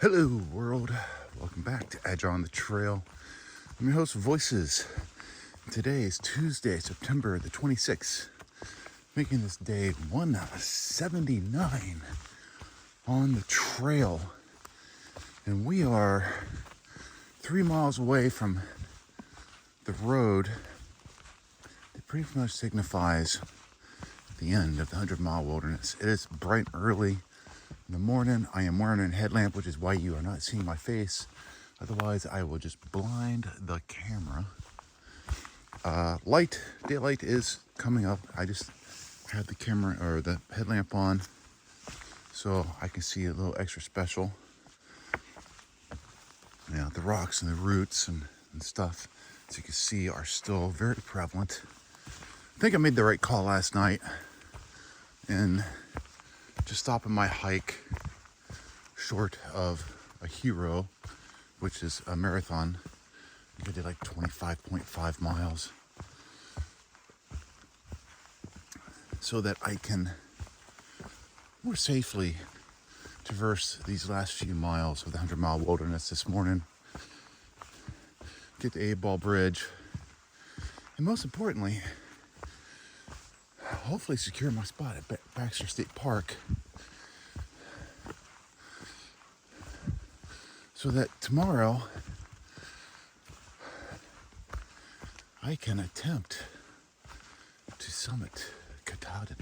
Hello world, welcome back to Edge on the Trail. I'm your host Voices. Today is Tuesday, September the 26th, making this day 179 on the trail. And we are 3 miles away from the road that pretty much signifies the end of the 100-mile wilderness. It is bright early in the morning. I am wearing a headlamp, which is why you are not seeing my face. Otherwise, I will just blind the camera. Daylight is coming up. I just have the camera or the headlamp on so I can see a little extra special. Yeah, the rocks and the roots and stuff, as you can see, are still very prevalent. I think I made the right call last night in just stopping my hike short of a hero, which is a marathon. I did like 25.5 miles so that I can more safely traverse these last few miles of the 100-mile wilderness this morning, get the 8-ball bridge, and most importantly, hopefully secure my spot at Baxter State Park so that tomorrow I can attempt to summit Katahdin.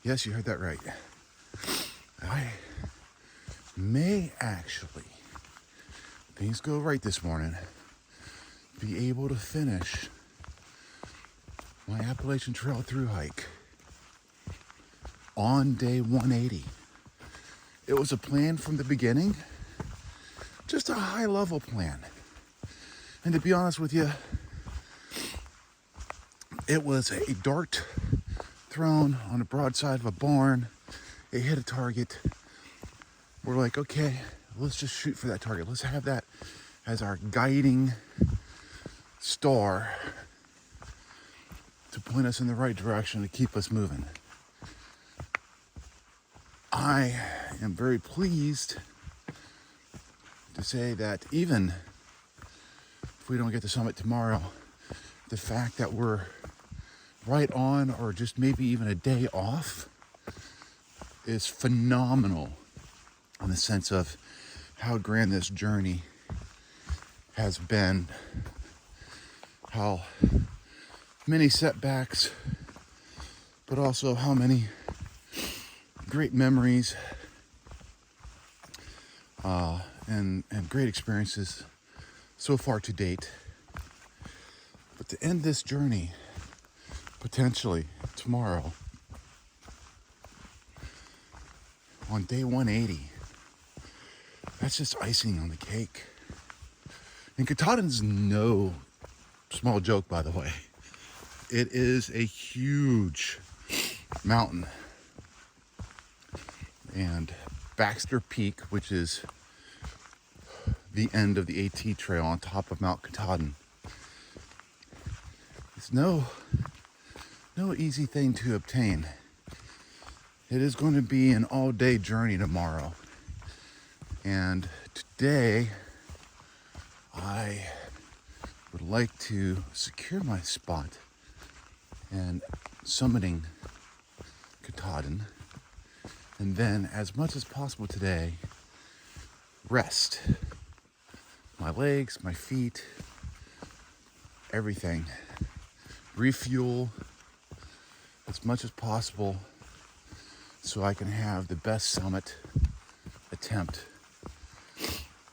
Yes, you heard that right. I may actually, things go right this morning, be able to finish my Appalachian Trail through hike on day 180. It was a plan from the beginning, just a high level plan. And to be honest with you, it was a dart thrown on the broadside of a barn. It hit a target. We're like, okay, let's just shoot for that target. Let's have that as our guiding star to point us in the right direction to keep us moving. I am very pleased to say that even if we don't get to summit tomorrow, the fact that we're right on or just maybe even a day off is phenomenal in the sense of how grand this journey has been, how many setbacks, but also how many great memories and great experiences so far to date. But to end this journey potentially tomorrow on day 180, that's just icing on the cake. And Katahdin's no small joke, by the way. It is a huge mountain. And Baxter Peak, which is the end of the AT trail on top of Mount Katahdin, it's no easy thing to obtain. It is going to be an all-day journey tomorrow. And today, I would like to secure my spot and summiting Katahdin. And then, as much as possible today, rest. My legs, my feet, everything. Refuel as much as possible so I can have the best summit attempt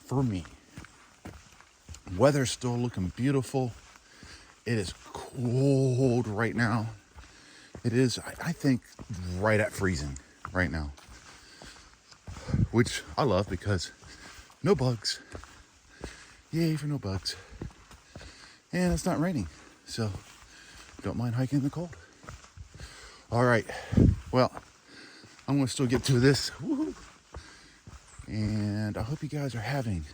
for me. Weather's still looking beautiful. It is cold right now. It is, I think, right at freezing right now, which I love because no bugs. Yay for no bugs. And it's not raining, so don't mind hiking in the cold. All right, well, I'm gonna still get to this. Woo-hoo. And I hope you guys are having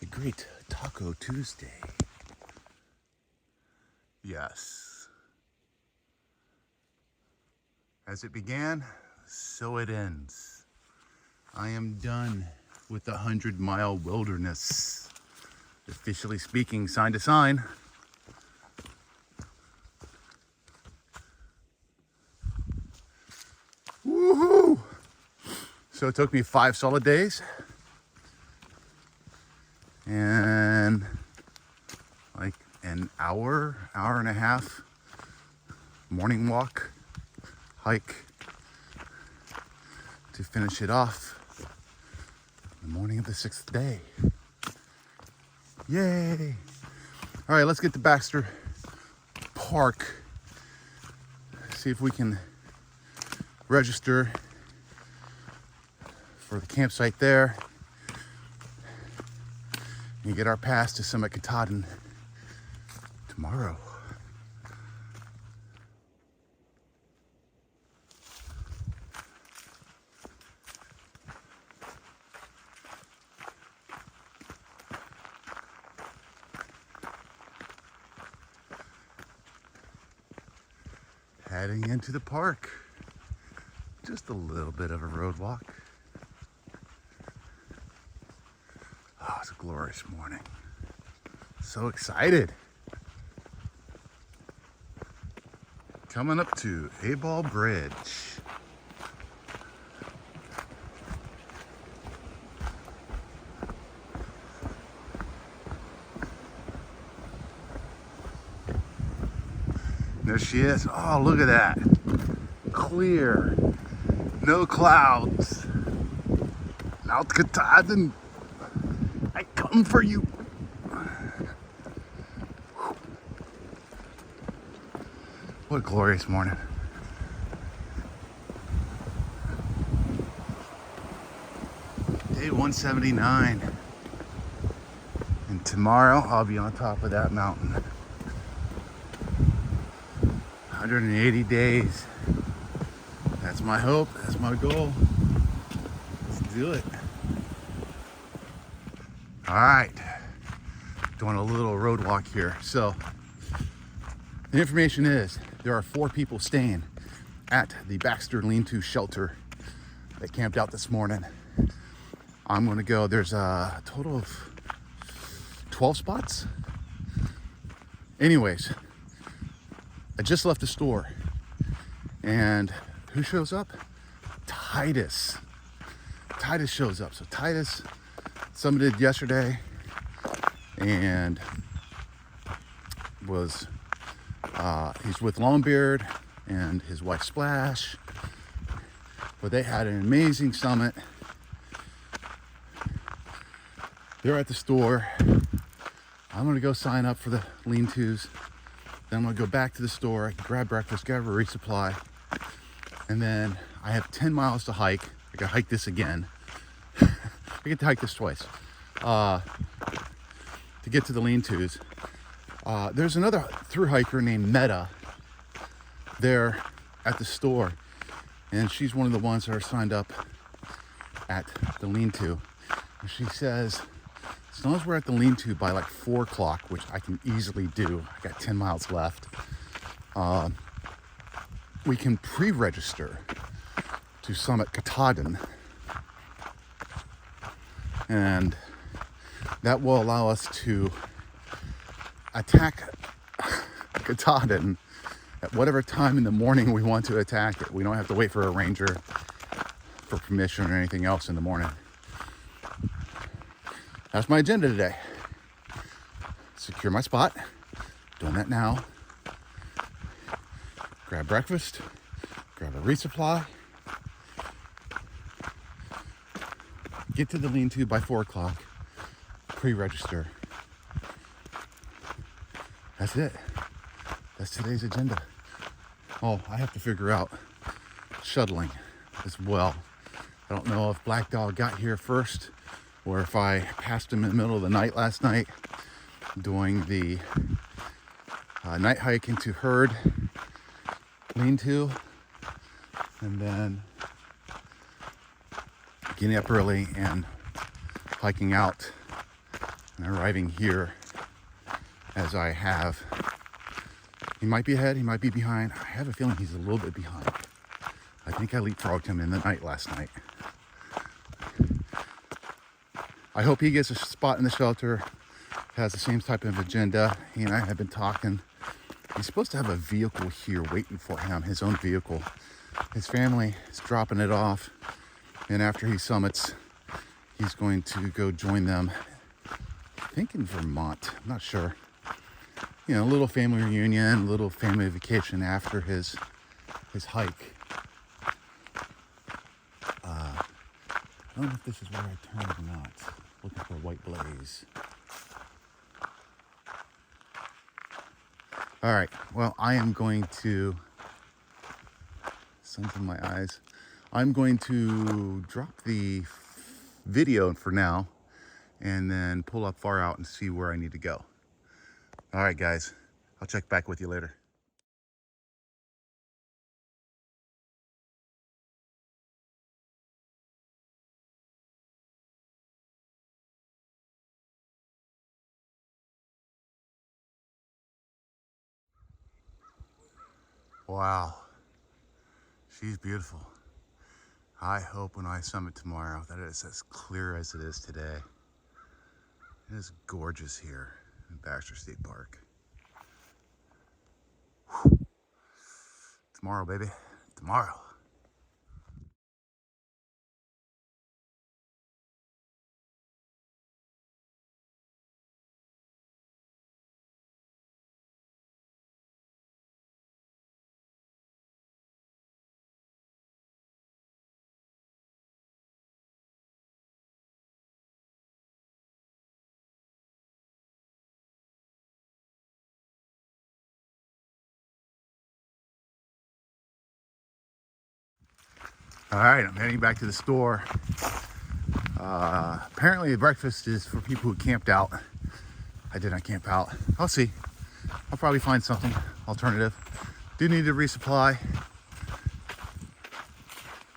a great Taco Tuesday. Yes. As it began, so it ends. I am done with the 100-mile wilderness. Officially speaking, sign to sign. Woohoo! So it took me 5 solid days. And like an hour and a half morning walk, hike to finish it off the morning of the 6th day. Yay! All right, let's get to Baxter Park. See if we can register for the campsite there and get our pass to summit Katahdin tomorrow. Heading into the park. Just a little bit of a road walk. Oh, it's a glorious morning. So excited. Coming up to A-Ball Bridge. There she is. Oh, look at that. Clear. No clouds. Mount Katahdin. I come for you. What a glorious morning. Day 179. And tomorrow I'll be on top of that mountain. 180 days. That's my hope. That's my goal. Let's do it. All right. Doing a little road walk here. So the information is there are 4 people staying at the Baxter Lean-To shelter that camped out this morning. I'm going to go. There's a total of 12 spots. Anyways, I just left the store, and who shows up? Titus. Titus shows up. So Titus summited yesterday and was he's with Longbeard and his wife Splash, but they had an amazing summit. They're at the store. I'm gonna go sign up for the lean-tos. Then I'm gonna go back to the store, grab breakfast, grab a resupply, and then I have 10 miles to hike. I gotta hike this again. I get to hike this twice to get to the lean-tos. There's another thru hiker named Meta there at the store, and she's one of the ones that are signed up at the lean-to. And she says, as long as we're at the lean-to by like 4 o'clock, which I can easily do, I got 10 miles left, we can pre-register to summit Katahdin. And that will allow us to attack Katahdin at whatever time in the morning we want to attack it. We don't have to wait for a ranger for permission or anything else in the morning. That's my agenda today. Secure my spot. Doing that now. Grab breakfast. Grab a resupply. Get to the lean-to by 4 o'clock. Pre-register. That's it. That's today's agenda. Oh, I have to figure out shuttling as well. I don't know if Black Dog got here first or if I passed him in the middle of the night last night doing the night hike into Herd lean-to, and then getting up early and hiking out and arriving here as I have. He might be ahead, he might be behind. I have a feeling he's a little bit behind. I think I leapfrogged him in the night last night. I hope he gets a spot in the shelter, has the same type of agenda. He and I have been talking. He's supposed to have a vehicle here waiting for him, his own vehicle. His family is dropping it off, and after he summits, he's going to go join them, I think in Vermont, I'm not sure. You know, a little family reunion, a little family vacation after his hike. I don't know if this is where I turned or not. Looking for a white blaze. All right, well, I am going to, sun's in my eyes. I'm going to drop the video for now and then pull up far out and see where I need to go. All right, guys, I'll check back with you later. Wow, she's beautiful. I hope when I summit tomorrow that it's as clear as it is today. It is gorgeous here in Baxter State Park. Whew. Tomorrow, baby, tomorrow. All right, I'm heading back to the store. Apparently the breakfast is for people who camped out. I did not camp out. I'll see. I'll probably find something alternative. Do need to resupply.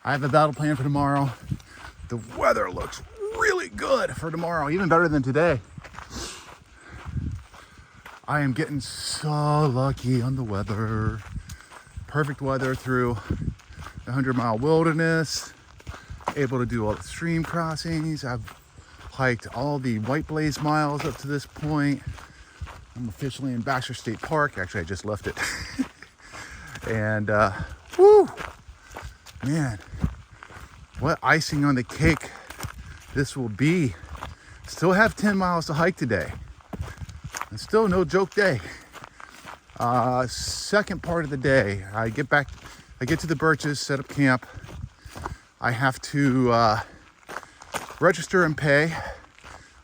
I have a battle plan for tomorrow. The weather looks really good for tomorrow, even better than today. I am getting so lucky on the weather. Perfect weather through the 100-mile wilderness. Able to do all the stream crossings. I've hiked all the White Blaze miles up to this point. I'm officially in Baxter State Park. Actually, I just left it. And whoo, man, what icing on the cake this will be. Still have 10 miles to hike today. It's still no joke day. Second part of the day, I get to the Birches, set up camp. I have to register and pay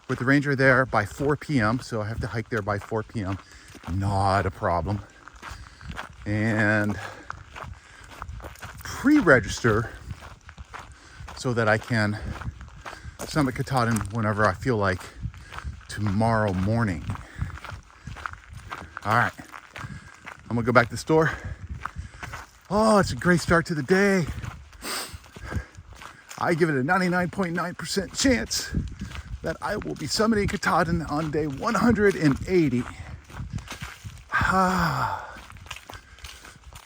with the ranger there by 4 p.m. So I have to hike there by 4 p.m. Not a problem. And pre-register so that I can summit Katahdin whenever I feel like tomorrow morning. All right, I'm gonna go back to the store. Oh, it's a great start to the day. I give it a 99.9% chance that I will be summiting Katahdin on day 180.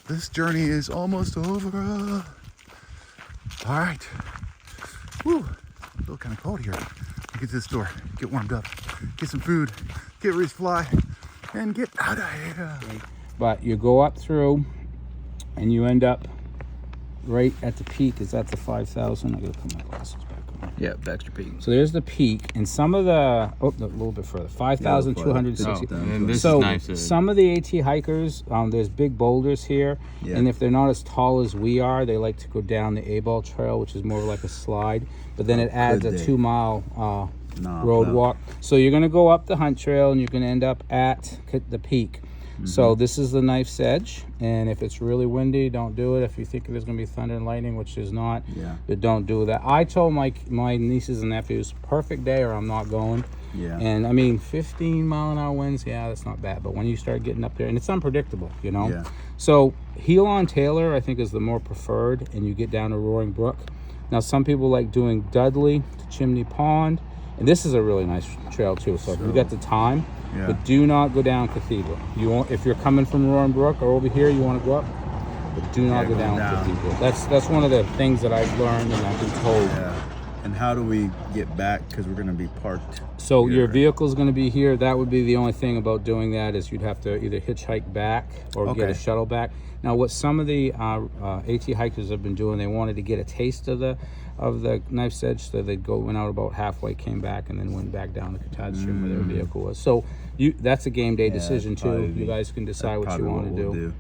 This journey is almost over. All right. Woo. I feel kind of cold here. Get to the store, get warmed up, get some food, get resupply, and get out of here. But you go up through and you end up right at the peak. Is that the 5,000? I gotta put my glasses back on. Yeah, Baxter Peak. So there's the peak, and some of the a little bit further, 5,260. So some of the AT hikers, there's big boulders here, and if they're not as tall as we are, they like to go down the A-Ball Trail, which is more like a slide. But then it adds a 2-mile road walk. So you're gonna go up the Hunt Trail, and you're gonna end up at the peak. So this is the knife's edge, and if it's really windy, don't do it. If you think there's going to be thunder and lightning, which is not, then don't do that. I told my nieces and nephews, perfect day or I'm not going. And I mean, 15-mile-an-hour winds, that's not bad. But when you start getting up there, and it's unpredictable, you know. So Heel on Taylor, I think, is the more preferred, and you get down to Roaring Brook. Now, some people like doing Dudley to Chimney Pond, and this is a really nice trail too. So if you got the time. But do not go down Cathedral. You won't, if you're coming from Roaring Brook or over here, you want to go up, but do not go down Cathedral. That's one of the things that I've learned and I've been told. And how do we get back? Because we're going to be parked. So here, your right? vehicle's going to be here. That would be the only thing about doing that is you'd have to either hitchhike back or get a shuttle back. Now, what some of the AT hikers have been doing, they wanted to get a taste of the Knife's Edge, so they'd went out about halfway, came back, and then went back down the Katahdin where their vehicle was. So that's a game day decision too. You guys can decide what you want to do.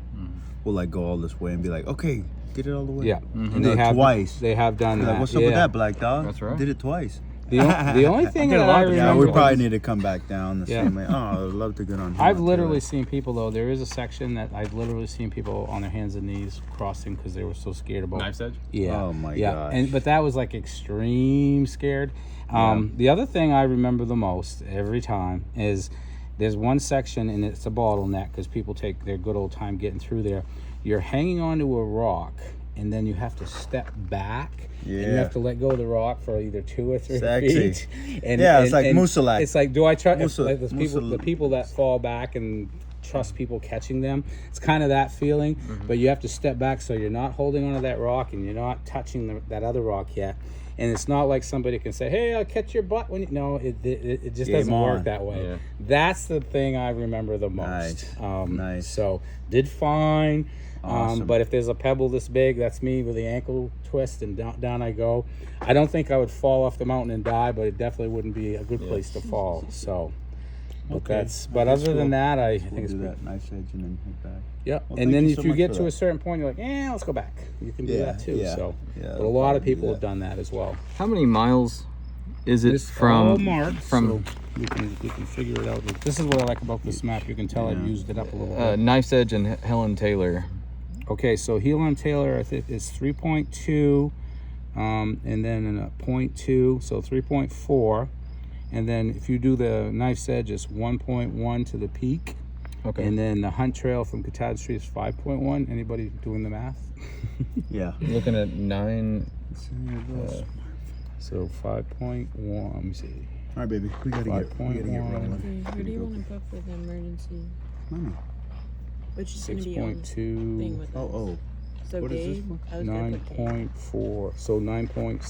We'll like go all this way and be like, okay, get it all the way. Yeah, and they have twice. They have done Like, that. what's up with that, Black Dog? That's right. Did it twice. The only thing that I remember, Yeah, we probably need to come back down the same way. Oh, I'd love to get on here. I've literally seen people, though. There is a section that I've literally seen people on their hands and knees crossing because they were so scared about Knife's Edge. Yeah. Oh my gosh. But that was like extreme scared. The other thing I remember the most every time is there's one section and it's a bottleneck because people take their good old time getting through there. You're hanging onto a rock and then you have to step back. And you have to let go of the rock for either 2 or 3 feet. And, it's like Musalak. It's like, do I trust the people that fall back and trust people catching them? It's kind of that feeling, but you have to step back so you're not holding onto that rock and you're not touching that other rock yet. And it's not like somebody can say, "Hey, I'll catch your butt when you." No, it just doesn't work that way. Yeah. That's the thing I remember the most. Nice. So did fine. Awesome. But if there's a pebble this big, that's me with the ankle twist and down I go. I don't think I would fall off the mountain and die, but it definitely wouldn't be a good place to fall. So, but other than that, I think it's that Knife's Edge and then head back. Yeah, Well, and then thank you if so you much get for to that. a certain point, you're like, let's go back. You can do that too. So, yeah, but a lot of people have done that as well. How many miles is it It's all from marked, from so you can figure it out. This is what I like about this map. You can tell I've used it up a little bit. Knife's Edge and Helen Taylor? Okay, so Helen Taylor, I think is 3.2, and then a 0.2, so 3.4, and then if you do the Knife's Edge, it's 1.1 to the peak. Okay. And then the Hunt Trail from Katahdin Street is 5.1. Anybody doing the math? Yeah. Looking at 9. So 5.1. Let me see. All right, baby. We gotta get rolling. Where do you want to put for the emergency? Mommy. Which is going to be on the 6.2. thing with us. Oh. So What is this Gabe, one? I was going to put Gabe. 9.4. So 9.6.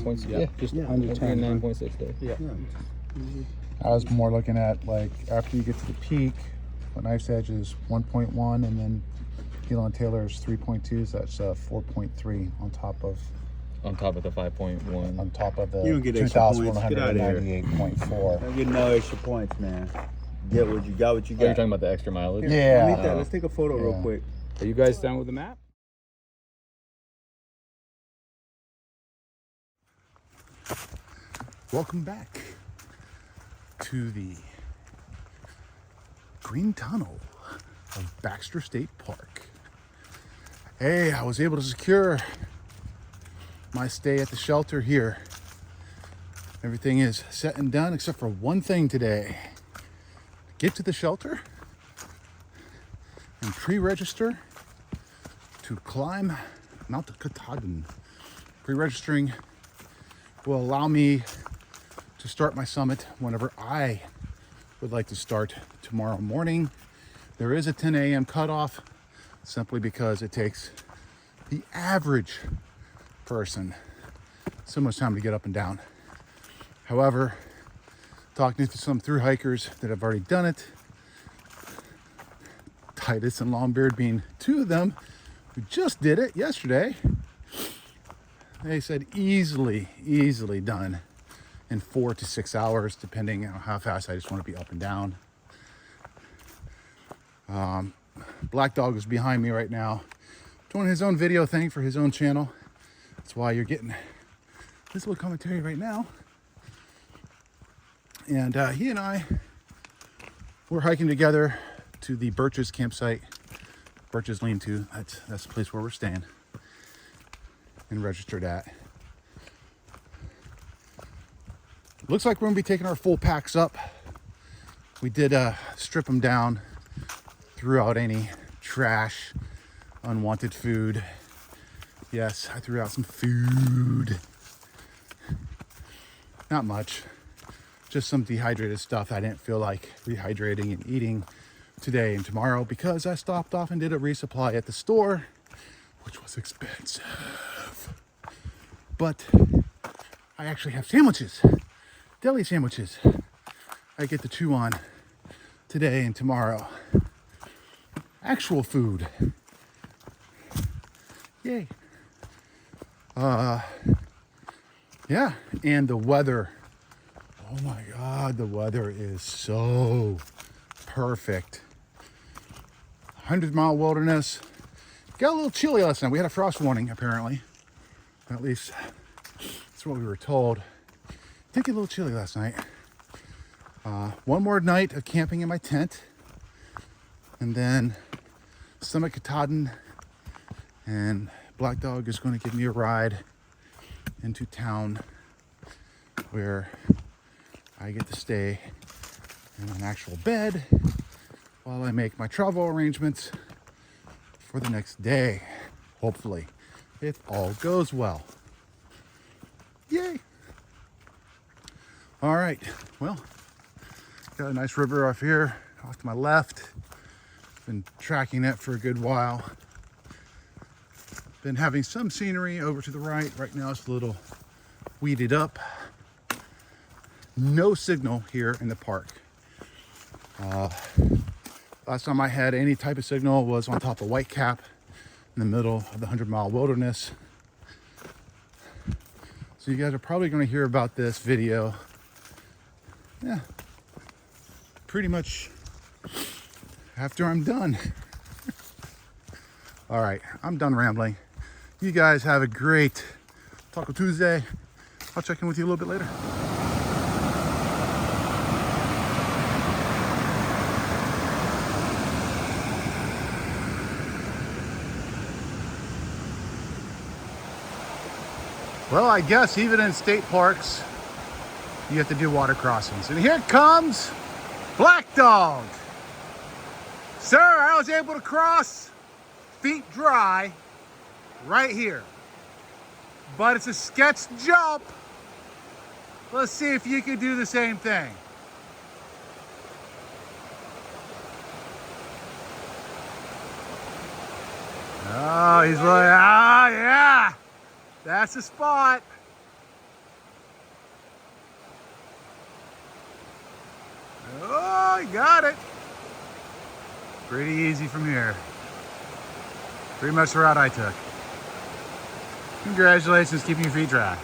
9.6. Yeah, just under 10. 9.6 there. Yeah. I was more looking at like after you get to the peak, the Knife's Edge is 1.1, and then Helen Taylor is 3.2, so that's 4.3 on top of the 5.1. on top of the You don't get extra points. Get outta here. 2,198.4. Don't get no extra points, man. Get what you got. What you Oh, got. you're talking about the extra mileage? Yeah. Meet that. Let's take a photo real Yeah. quick. Are you guys done with the map? Welcome back to the Green Tunnel of Baxter State Park. Hey, I was able to secure my stay at the shelter here. Everything is set and done except for one thing today. Get to the shelter and pre-register to climb Mount Katahdin. Pre-registering will allow me to start my summit whenever I would like to start tomorrow morning. There is a 10 a.m. cutoff simply because it takes the average person so much time to get up and down. However, talking to some thru hikers that have already done it, Titus and Longbeard being two of them who just did it yesterday, they said easily done in 4 to 6 hours, depending on how fast I just want to be up and down. Black Dog is behind me right now, doing his own video thing for his own channel. That's why you're getting this little commentary right now. And he and I, we're hiking together to the Birches campsite. Birches Lean-To, that's the place where we're staying and registered at. Looks like we're gonna be taking our full packs up. We did strip them down, threw out any trash, unwanted food. Yes, I threw out some food. Not much, just some dehydrated stuff I didn't feel like rehydrating and eating today and tomorrow because I stopped off and did a resupply at the store, which was expensive. But I actually have sandwiches, deli sandwiches. I get to chew on today and tomorrow. Actual food. Yay. Yeah, and the weather. Oh my God, the weather is so perfect. 100-mile wilderness. Got a little chilly last night. We had a frost warning, apparently. At least that's what we were told. Did get a little chilly last night. One more night of camping in my tent. And then summit Katahdin. And Black Dog is going to give me a ride into town where I get to stay in an actual bed while I make my travel arrangements for the next day. Hopefully, if all goes well. Yay! All right, well, got a nice river off here, off to my left. Been tracking it for a good while. Been having some scenery over to the right. Right now it's a little weeded up. No signal here in the park. Last time I had any type of signal was on top of White Cap in the middle of the 100-mile wilderness. So you guys are probably going to hear about this video. Yeah, pretty much after I'm done. All right, I'm done rambling. You guys have a great Taco Tuesday. I'll check in with you a little bit later. Well, I guess even in state parks, you have to do water crossings. And here comes Black Dog. Sir, I was able to cross feet dry right here. But it's a sketch jump. Let's see if you can do the same thing. Oh, he's like, yeah. That's the spot. Oh, you got it. Pretty easy from here. Pretty much the route I took. Congratulations, keeping your feet dry.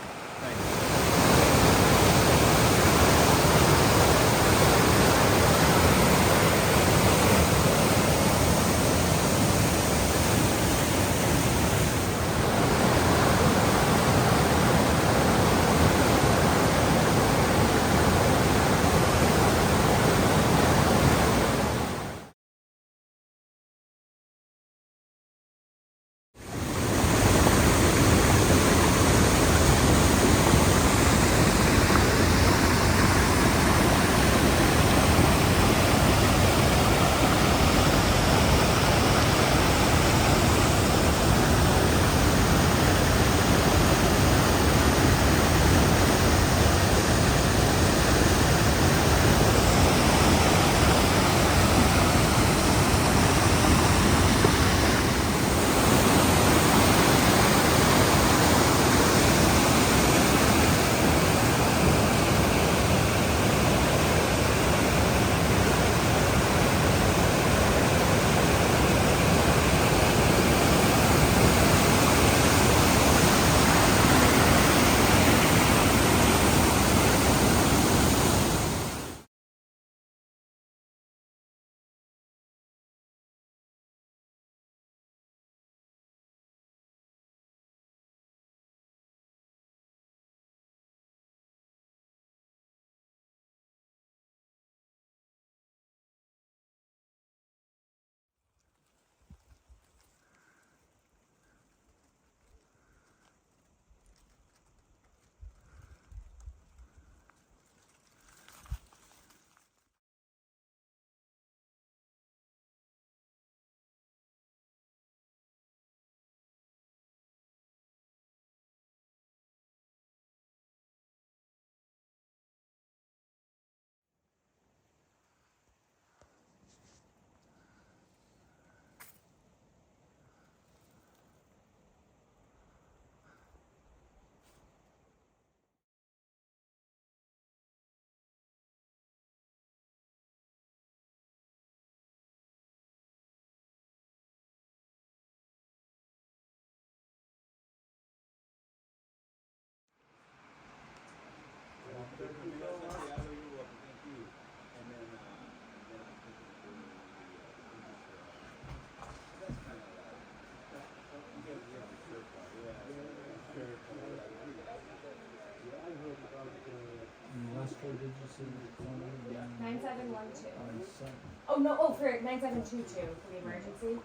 9712. Oh no, oh for 9722 for the emergency.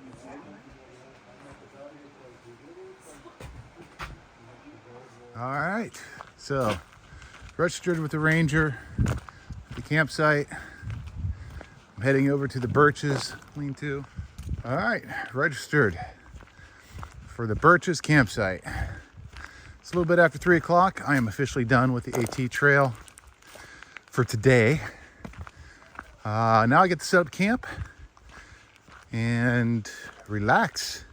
All right, so registered with the ranger at the campsite. I'm heading over to the Birches lean-to. All right, registered for the Birches campsite. It's a little bit after 3 o'clock. I am officially done with the AT trail for today. Now I get to set up camp and relax.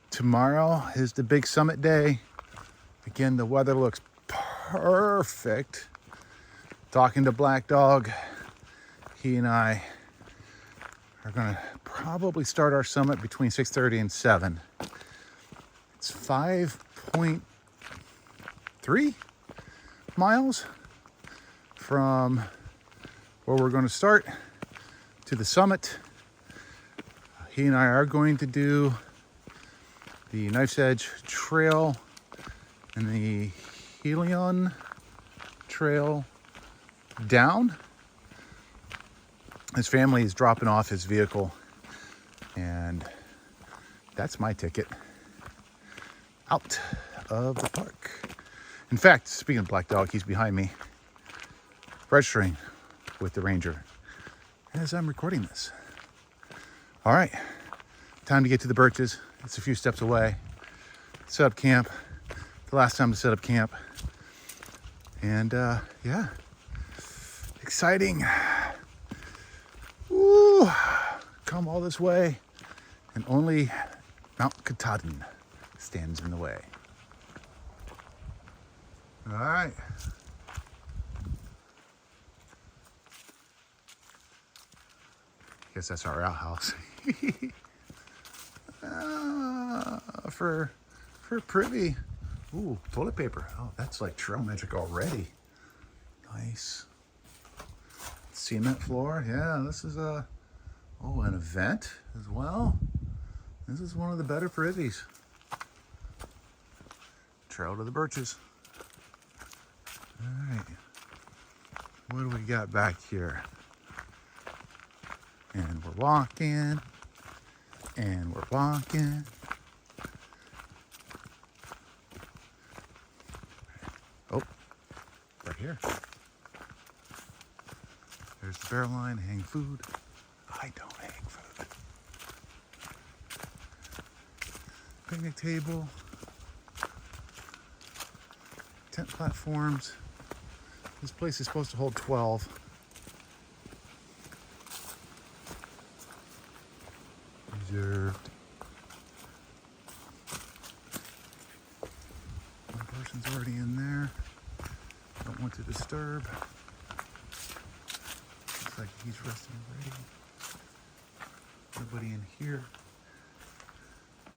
Tomorrow is the big summit day. Again, the weather looks perfect. Talking to Black Dog, he and I are gonna probably start our summit between 6:30 and 7. It's 5.3 miles from where we're going to start to the summit. He and I are going to do the Knife's Edge Trail and the Helion Trail down. His family is dropping off his vehicle, and that's my ticket out of the park. In fact, speaking of Black Dog, he's behind me, registering with the ranger as I'm recording this. All right, time to get to the Birches. It's a few steps away. Set up camp. The last time to set up camp. And yeah, exciting. Ooh, come all this way, and only Mount Katahdin stands in the way. All right. Guess that's our outhouse. For privy. Ooh, toilet paper. Oh, that's like trail magic already. Nice. Cement floor. Yeah, this is an event as well. This is one of the better privies. Trail to the Birches. All right. What do we got back here? And we're walking. And we're walking. Oh, right here. There's the barrel line, hang food. I don't hang food. Picnic table. Tent platforms. This place is supposed to hold 12. Reserved. One person's already in there. Don't want to disturb. Looks like he's resting already. Nobody in here.